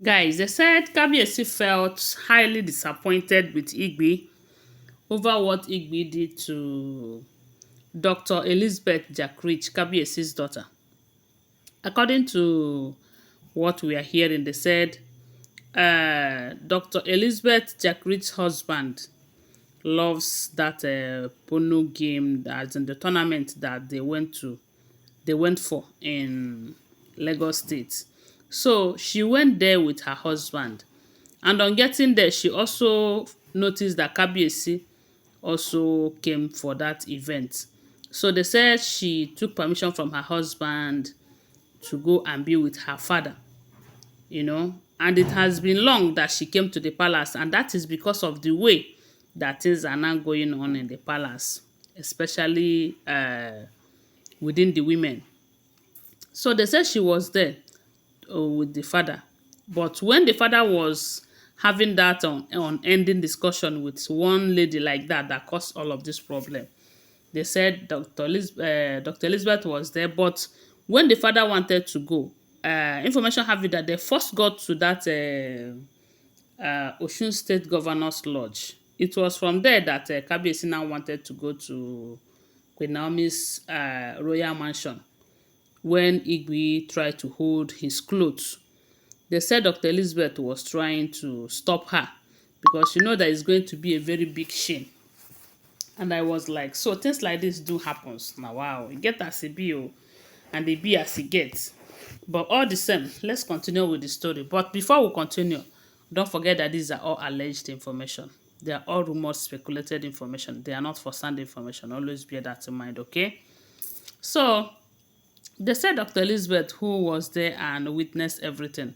Guys, they said Kabiyesi felt highly disappointed with Igbi over what Igbi did to Dr. Elizabeth Jackridge, Kabiyesi's daughter. According to what we are hearing, they said Dr. Elizabeth Jackridge's husband loves that Pono game, as in the tournament that they went for in Lagos State. So she went there with her husband. And on getting there, she also noticed that Kabiyesi also came for that event. So they said she took permission from her husband to go and be with her father, you know. And it has been long that she came to the palace, and that is because of the way that things are now going on in the palace, especially within the women. So they said she was there with the father. But when the father was having that on ending discussion with one lady like that that caused all of this problem, they said Dr. Elizabeth was there. But when the father wanted to go, information have it that they first got to that Osun State Governor's Lodge. It was from there that Kabiyesi now wanted to go to Queen Naomi's royal mansion when Igbi tried to hold his clothes. They said Dr. Elizabeth was trying to stop her because you know that it's going to be a very big shame. And I was like, so things like this do happens. Now, wow, it get as it be, oh, and it be as it gets. But all the same, let's continue with the story. But before we continue, don't forget that these are all alleged information. They are all rumors, speculated information. They are not first-hand information. Always bear that in mind, okay? So, they said Dr. Elizabeth, who was there and witnessed everything,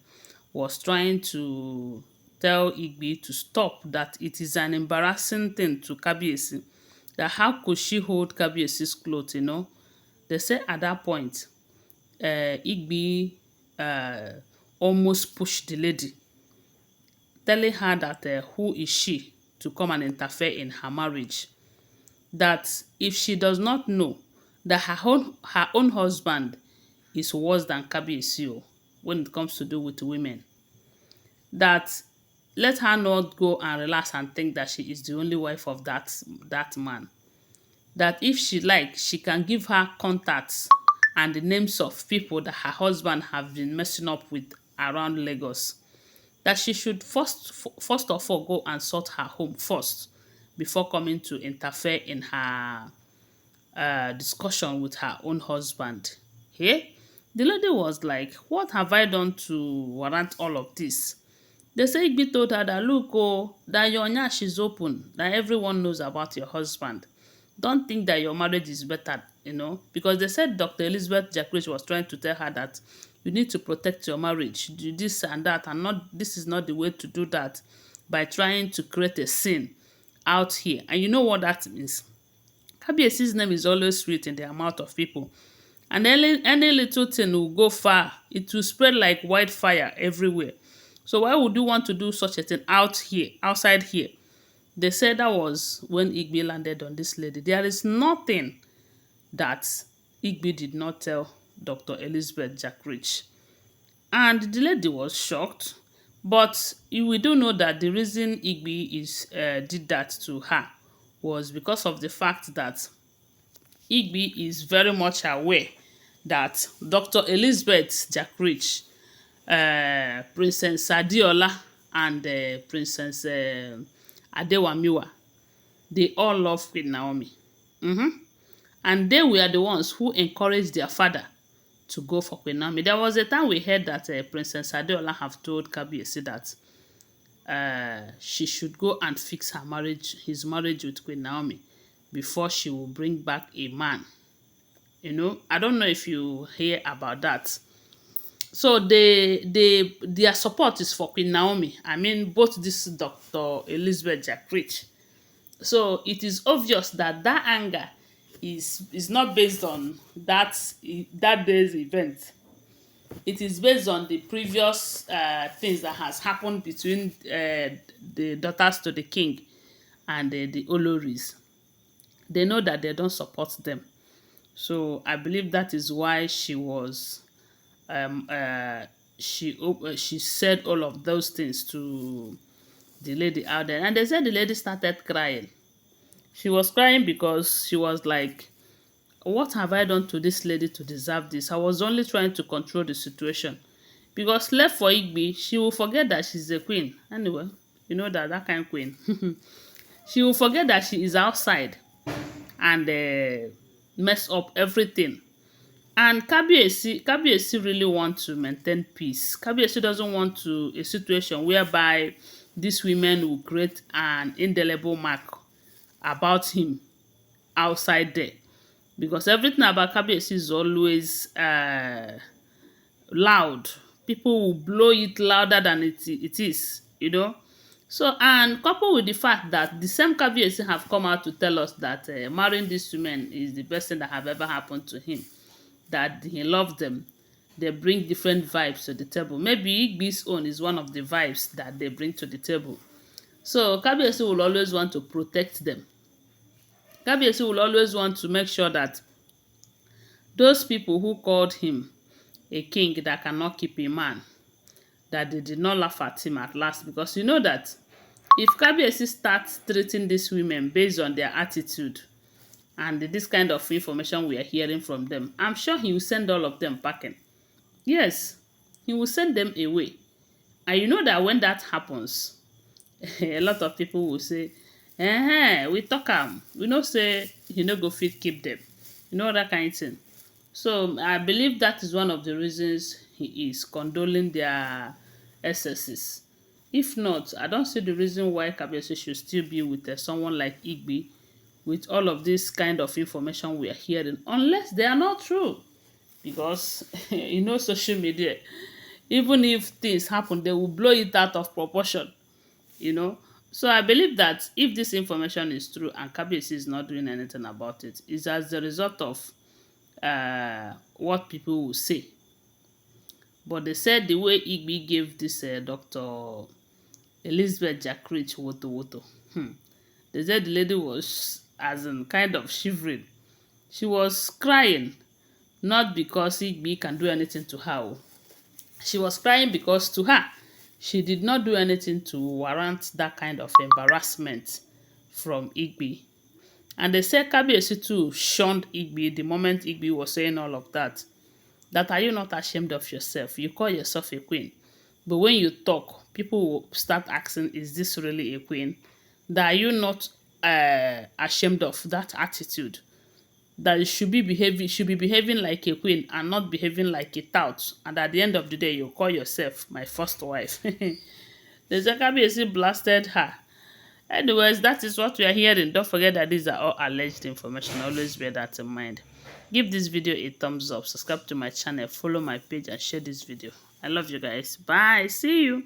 was trying to tell Igbi to stop, that it is an embarrassing thing to Kabiyesi. That how could she hold Kabiyesi's clothes, you know? They said at that point, Igbi almost pushed the lady, telling her that who is she to come and interfere in her marriage. That if she does not know that her own husband is worse than Kabiyesi when it comes to do with women, that let her not go and relax and think that she is the only wife of that man. That if she like, she can give her contacts and the names of people that her husband have been messing up with around Lagos. That she should first of all go and sort her home first before coming to interfere in her discussion with her own husband. Hey, the lady was like, what have I done to warrant all of this? They say Igbi told her that, look, oh, that your nyash is open, that everyone knows about your husband. Don't think that your marriage is better, you know, because they said Dr. Elizabeth Jackridge was trying to tell her that you need to protect your marriage, do this and that, and not this is not the way to do that by trying to create a scene out here. And you know what that means? Kabiyesi's name is always sweet in the mouth of people. And any little thing will go far. It will spread like wildfire everywhere. So why would you want to do such a thing out here, outside here? They said that was when Igbi landed on this lady. There is nothing that Igbi did not tell Dr. Elizabeth Jackridge. And the lady was shocked. But we do know that the reason Igbi did that to her was because of the fact that Igbi is very much aware that Dr. Elizabeth Jackridge, Princess Adiola, and Princess Adewamiwa, they all love Queen Naomi. And they were the ones who encouraged their father to go for Queen Naomi. There was a time we heard that Princess Adeola have told Kabiyesi that she should go and fix his marriage with Queen Naomi before she will bring back a man. You know, I don't know if you hear about that. So their support is for Queen Naomi. I mean, both this Dr. Elizabeth Jackridge. So it is obvious that that anger is not based on that day's event. It is based on the previous things that has happened between the daughters to the king and the Olories. They know that they don't support them. So I believe that is why she was she said all of those things to the lady out there, and they said the lady started crying. She was crying because she was like, what have I done to this lady to deserve this? I was only trying to control the situation. Because left for Igbi, she will forget that she's a queen. Anyway, you know that kind of queen. She will forget that she is outside and mess up everything. And Kabiyesi really want to maintain peace. Kabiyesi doesn't want to a situation whereby these women will create an indelible mark about him outside there. Because everything about Kabiyesi is always loud. People will blow it louder than it is, you know. So, and coupled with the fact that the same Kabiyesi have come out to tell us that marrying these women is the best thing that have ever happened to him, that he loves them. They bring different vibes to the table. Maybe Igbi's own is one of the vibes that they bring to the table. So Kabiyesi will always want to protect them. Kabiyesi will always want to make sure that those people who called him a king that cannot keep a man, that they did not laugh at him at last, because you know that if Kabiyesi starts treating these women based on their attitude and this kind of information we are hearing from them, I'm sure he will send all of them packing. Yes, he will send them away. And you know that when that happens, a lot of people will say, we talk am, we know say he no go fit keep them. You know that kind of thing. So I believe that is one of the reasons he is condoling their excesses. If not, I don't see the reason why Kabiyesi should still be with someone like Igbi with all of this kind of information we are hearing, unless they are not true. Because you know social media, even if things happen, they will blow it out of proportion, you know. So I believe that if this information is true and Kabiyesi is not doing anything about it, it's as a result of what people will say. But they said the way Igbi gave this Dr. Elizabeth Jackridge woto woto, they said the lady was as in kind of shivering. She was crying, not because Igbi can do anything to her. She was crying because to her, she did not do anything to warrant that kind of embarrassment from Igbi. And they said Kabiyesi too shunned Igbi the moment Igbi was saying all of that. That are you not ashamed of yourself? You call yourself a queen. But when you talk, people will start asking, is this really a queen? That are you not ashamed of that attitude? That you should be behaving like a queen and not behaving like a tout. And at the end of the day, you call yourself my first wife. The Kabiyesi blasted her. Anyways, that is what we are hearing. Don't forget that these are all alleged information. Always bear that in mind. Give this video a thumbs up. Subscribe to my channel. Follow my page and share this video. I love you guys. Bye. See you.